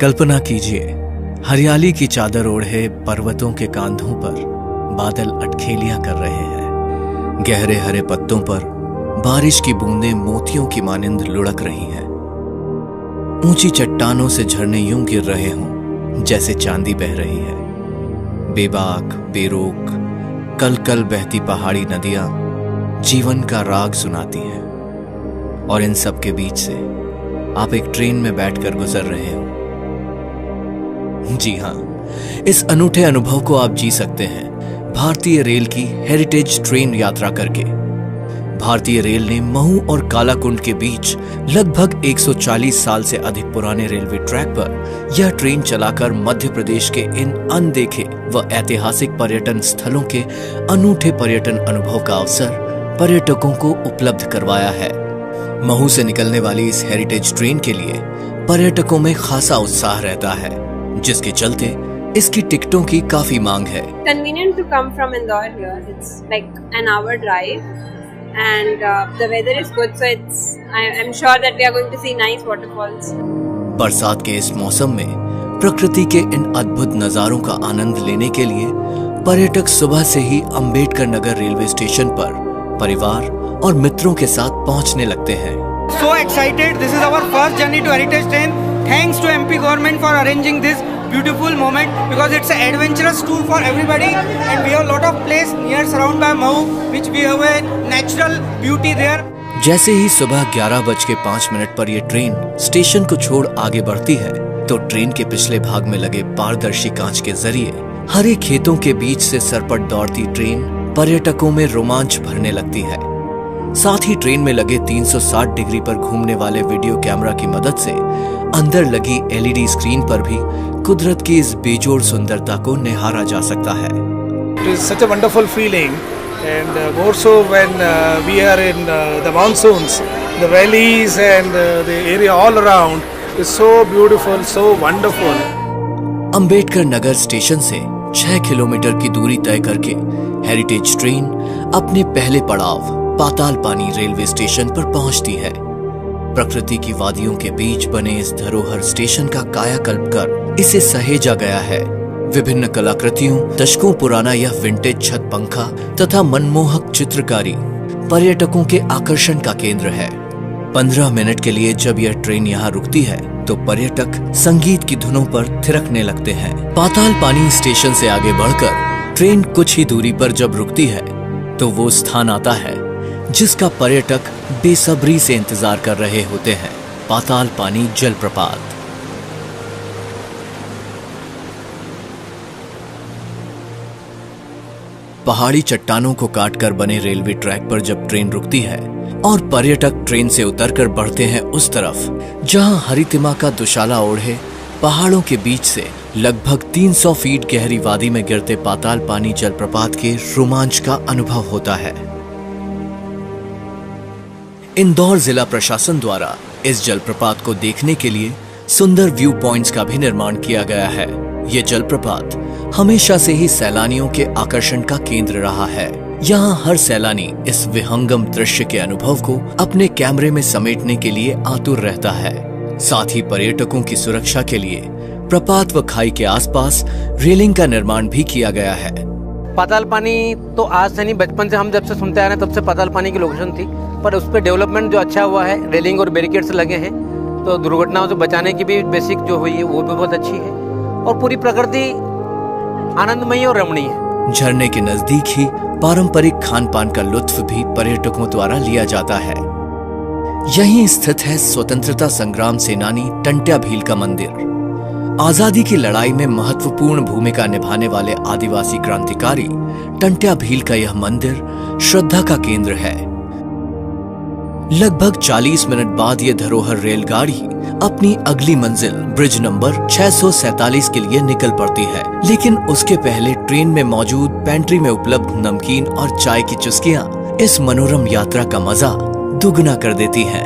कल्पना कीजिए, हरियाली की चादर ओढ़े पर्वतों के कांधों पर बादल अटखेलियां कर रहे हैं। गहरे हरे पत्तों पर बारिश की बूंदें मोतियों की मानिंद लुढ़क रही हैं। ऊंची चट्टानों से झरने यूं गिर रहे हों जैसे चांदी बह रही है। बेबाक बेरोक कल कल बहती पहाड़ी नदियां जीवन का राग सुनाती हैं। और इन सब के बीच से आप एक ट्रेन में बैठकर गुजर रहे हो। जी हां, इस अनूठे अनुभव को आप जी सकते हैं भारतीय रेल की हेरिटेज ट्रेन यात्रा करके। भारतीय रेल ने महू और कालाकुंड के बीच लगभग 140 साल से अधिक पुराने रेलवे ट्रैक पर यह ट्रेन चलाकर मध्य प्रदेश के इन अनदेखे व ऐतिहासिक पर्यटन स्थलों के अनूठे पर्यटन अनुभव का अवसर पर्यटकों को उपलब्ध करवाया है। महू से निकलने वाली इस हेरिटेज ट्रेन के लिए पर्यटकों में खासा उत्साह रहता है, जिसके चलते इसकी टिकटों की काफी मांग है। Convenient to come from Indore here. It's like an hour drive, and the weather is good, so I'm sure that we are going to see nice waterfalls. बरसात के इस मौसम में प्रकृति के इन अद्भुत नजारों का आनंद लेने के लिए पर्यटक सुबह से ही अंबेडकर नगर रेलवे स्टेशन पर परिवार और मित्रों के साथ पहुंचने लगते हैं। So excited! This is our first journey to Heritage Train. Thanks to MP government for arranging this beautiful moment, because it's an adventurous tour for everybody, and we have a lot of place near surround by Mahou, which we have a natural beauty there. जैसे ही सुबह 11:05 पर ये train station को छोड़ आगे बढ़ती है, तो ट्रेन के पिछले भाग में लगे पारदर्शी कांच के जरिए हरे खेतों के बीच से सरपट दौड़ती ट्रेन पर्यटकों में रोमांच भरने लगती है। साथ ही ट्रेन में लगे 360 डिग्री पर घूमने वाले वीडियो कैमरा की मदद से अंदर लगी एलईडी स्क्रीन पर भी कुदरत की इस बेजोड़ सुंदरता को निहारा जा सकता है। It is such a wonderful feeling, and more so when we are in the monsoons. The valleys and the area all around is so beautiful, so wonderful. Ambedkar Nagar station से 6 किलोमीटर की दूरी तय करके हेरिटेज ट्रेन अपने पहले पड़ाव पाताल पानी railway station पर पहुंचती है। प्रकृति की वादियों के बीच बने इस धरोहर स्टेशन का कायाकल्प कर इसे सहेजा गया है। विभिन्न कलाकृतियों, दशकों पुराना यह विंटेज छत पंखा तथा मनमोहक चित्रकारी पर्यटकों के आकर्षण का केंद्र है। 15 मिनट के लिए जब यह ट्रेन यहाँ रुकती है, तो पर्यटक संगीत की धुनों पर थिरकने लगते हैं। पाताल पानी स्टेशन से आगे बढ़कर ट्रेन कुछ ही दूरी पर जब रुकती है, तो वो स्थान आता है जिसका पर्यटक बेसब्री से इंतजार कर रहे होते हैं, पाताल पानी जलप्रपात। पहाड़ी चट्टानों को काटकर बने रेलवे ट्रैक पर जब ट्रेन रुकती है और पर्यटक ट्रेन से उतरकर बढ़ते हैं उस तरफ जहां हरितिमा का दुशाला ओढ़े पहाड़ों के बीच से लगभग 300 फीट गहरी वादी में गिरते पाताल पानी जलप्रपात के रोमांच का अनुभव होता है। इंदौर जिला प्रशासन द्वारा इस जलप्रपात को देखने के लिए सुंदर व्यू पॉइंट्स का भी निर्माण किया गया है। ये जलप्रपात हमेशा से ही सैलानियों के आकर्षण का केंद्र रहा है। यहाँ हर सैलानी इस विहंगम दृश्य के अनुभव को अपने कैमरे में समेटने के लिए आतुर रहता है। साथ ही पर्यटकों की सुरक्षा के लिए प्रपात व खाई के आसपास रेलिंग का निर्माण भी किया गया है। पाताल पानी तो आज से नहीं, बचपन से हम जब से सुनते आ रहे हैं तब से पाताल पानी की लोकेशन थी, पर उस पर डेवलपमेंट जो अच्छा हुआ है, रेलिंग और बैरिकेड्स लगे हैं, तो दुर्घटनाओं से बचाने की भी बेसिक जो हुई है वो भी बहुत अच्छी है, और पूरी प्रकृति आनंदमयी और रमणीय है। झरने के नजदीक ही पारंपरिक खान पान का लुत्फ भी पर्यटकों द्वारा लिया जाता है। यहीं स्थित है स्वतंत्रता संग्राम सेनानी टंट्या भील का मंदिर। आजादी की लड़ाई में महत्वपूर्ण भूमिका निभाने वाले आदिवासी क्रांतिकारी टंट्या भील का यह मंदिर श्रद्धा का केंद्र है। लगभग 40 मिनट बाद यह धरोहर रेलगाड़ी अपनी अगली मंजिल ब्रिज नंबर 647 के लिए निकल पड़ती है, लेकिन उसके पहले ट्रेन में मौजूद पेंट्री में उपलब्ध नमकीन और चाय की चुस्कियां इस मनोरम यात्रा का मजा दुगना कर देती हैं।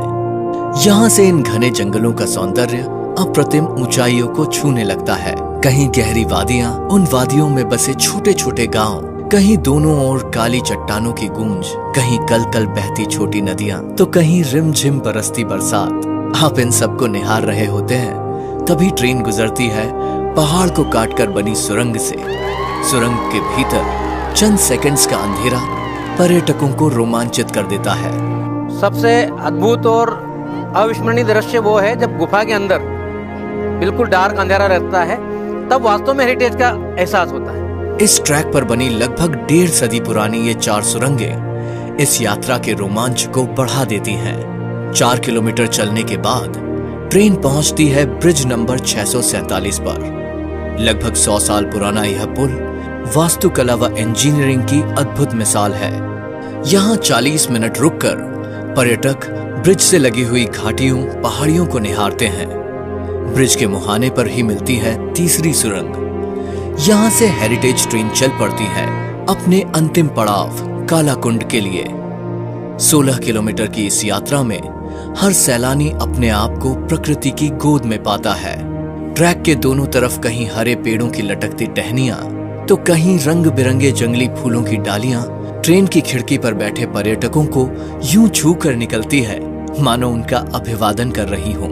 यहाँ से इन घने जंगलों का सौंदर्य अप्रतिम ऊंचाइयों को छूने लगता है। कहीं गहरी वादियां, उन वादियों में बसे छोटे छोटे गांव, कहीं दोनों ओर काली चट्टानों की गूंज, कहीं कल कल बहती छोटी नदियां, तो कहीं रिमझिम बरसती बरसात। आप इन सबको निहार रहे होते हैं तभी ट्रेन गुजरती है पहाड़ को काटकर बनी सुरंग से। सुरंग के भीतर चंद सेकंड्स का अंधेरा पर्यटकों को रोमांचित कर देता है। सबसे अद्भुत और अविस्मरणीय दृश्य वो है जब गुफा के अंदर बिल्कुल डार्क अंधेरा रहता है, तब वास्तव में हेरिटेज का एहसास होता है। इस ट्रैक पर बनी लगभग 1.5 सदी पुरानी ये 4 सुरंगें इस यात्रा के रोमांच को बढ़ा देती हैं। 4 किलोमीटर चलने के बाद ट्रेन पहुंचती है ब्रिज नंबर 647 पर। लगभग 100 साल पुराना यह पुल वास्तुकला व इंजीनियरिंग की अद्भुत मिसाल है। यहाँ 40 मिनट रुककर पर्यटक ब्रिज से लगी हुई घाटियों पहाड़ियों को निहारते हैं। ब्रिज के मुहाने पर ही मिलती है तीसरी सुरंग। यहाँ से हेरिटेज ट्रेन चल पड़ती है अपने अंतिम पड़ाव कालाकुंड के लिए। 16 किलोमीटर की इस यात्रा में हर सैलानी अपने आप को प्रकृति की गोद में पाता है। ट्रैक के दोनों तरफ कहीं हरे पेड़ों की लटकती टहनियां तो कहीं रंग बिरंगे जंगली फूलों की डालियां ट्रेन की खिड़की पर बैठे पर्यटकों को यूं छू कर निकलती है मानो उनका अभिवादन कर रही हो।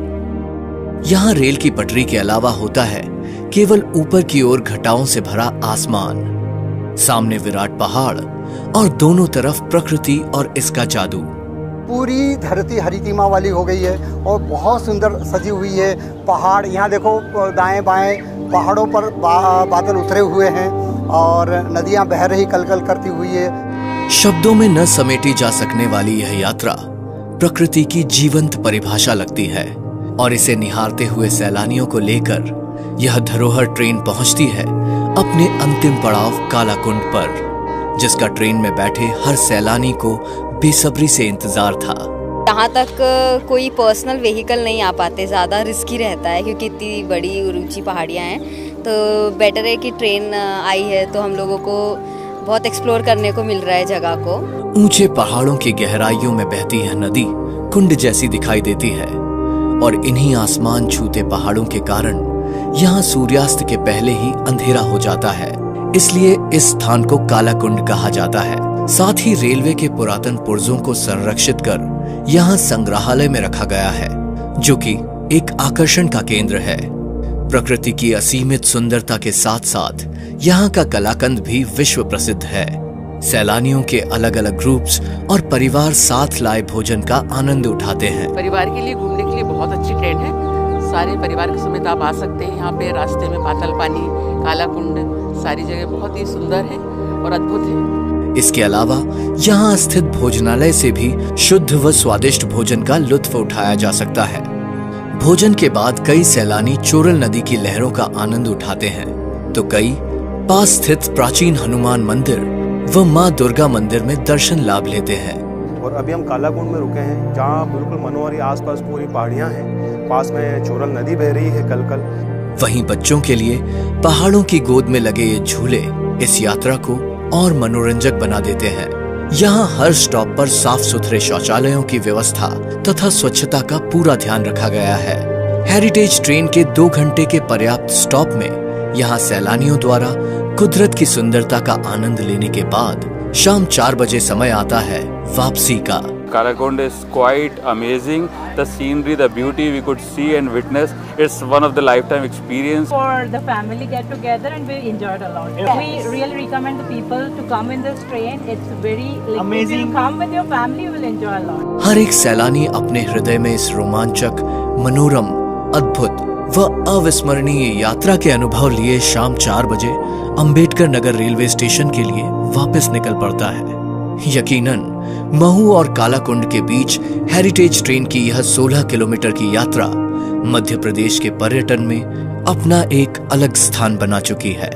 यहाँ रेल की पटरी के अलावा होता है केवल ऊपर की ओर घटाओं से भरा आसमान, सामने विराट पहाड़ और दोनों तरफ प्रकृति और इसका जादू। पूरी धरती हरितिमा वाली हो गई है और बहुत सुंदर सजी हुई है। पहाड़ यहाँ देखो, दाएं बाएं पहाड़ों पर बादल उतरे हुए हैं और नदियां बह रही कलकल करती हुई है। शब्दों में न समेटी जा सकने वाली यह यात्रा प्रकृति की जीवंत परिभाषा लगती है और इसे निहारते हुए सैलानियों को लेकर यह धरोहर ट्रेन पहुंचती है अपने अंतिम पड़ाव कालाकुंड पर, जिसका ट्रेन में बैठे हर सैलानी को बेसब्री से इंतजार था। यहाँ तक कोई पर्सनल व्हीकल नहीं आ पाते, ज़्यादा रिस्की रहता है क्योंकि इतनी बड़ी और ऊंची पहाड़ियाँ हैं। तो बेटर है कि ट्रेन आई है तो हम लोगों को बहुत एक्सप्लोर करने को मिल रहा है जगह को। ऊंचे पहाड़ों की गहराइयों में बहती यह नदी कुंड जैसी दिखाई देती है और इन्हीं आसमान छूते पहाड़ों के कारण यहाँ सूर्यास्त के पहले ही अंधेरा हो जाता है, इसलिए इस स्थान को कालाकुंड कहा जाता है। साथ ही रेलवे के पुरातन पुर्जों को संरक्षित कर यहाँ संग्रहालय में रखा गया है, जो कि एक आकर्षण का केंद्र है। प्रकृति की असीमित सुंदरता के साथ साथ यहाँ का कलाकंद भी विश्व प्रसिद्ध है। सैलानियों के अलग अलग ग्रुप्स और परिवार साथ लाए भोजन का आनंद उठाते हैं। परिवार के लिए घूमने के लिए बहुत अच्छी ट्रेन है। सारे परिवार के समेत आप आ सकते हैं। यहाँ पे रास्ते में पाताल पानी, कालाकुंड, सारी जगह बहुत ही सुंदर है और अद्भुत है। इसके अलावा यहाँ स्थित भोजनालय से भी शुद्ध व स्वादिष्ट भोजन का लुत्फ उठाया जा सकता है। भोजन के बाद कई सैलानी चोरल नदी की लहरों का आनंद उठाते हैं, तो कई पास स्थित प्राचीन हनुमान मंदिर व माँ दुर्गा मंदिर में दर्शन लाभ लेते हैं। और अभी हम कालाकुंड में रुके हैं, जहाँ बिल्कुल मनोहरी आसपास पूरी पहाड़ियाँ हैं, पास में चोरल नदी बह रही है कलकल। वहीं बच्चों के लिए पहाड़ों की गोद में लगे ये झूले इस यात्रा को और मनोरंजक बना देते हैं। यहाँ हर स्टॉप पर साफ सुथरे शौचालयों की व्यवस्था तथा स्वच्छता का पूरा ध्यान रखा गया है। हेरिटेज ट्रेन के 2 घंटे के पर्याप्त स्टॉप में यहाँ सैलानियों द्वारा कुदरत की सुंदरता का आनंद लेने के बाद शाम 4 बजे समय आता है वापसी का। Karakund is quite amazing. The scenery, the beauty we could see and witness. It's one of the lifetime experience. For the family get together and we enjoyed a lot. Yes. We really recommend the people to come in this train. It's very amazing. If you come with your family, you will enjoy a lot. हर एक सैलानी अपने हृदय में इस रोमांचक, मनोरम, अद्भुत व अविस्मरणीय यात्रा के अनुभव लिए शाम 4 बजे अंबेडकर नगर रेलवे स्टेशन के लिए वापस निकल पड़ता है। यकीनन महू और कालाकुंड के बीच हेरिटेज ट्रेन की यह 16 किलोमीटर की यात्रा मध्य प्रदेश के पर्यटन में अपना एक अलग स्थान बना चुकी है।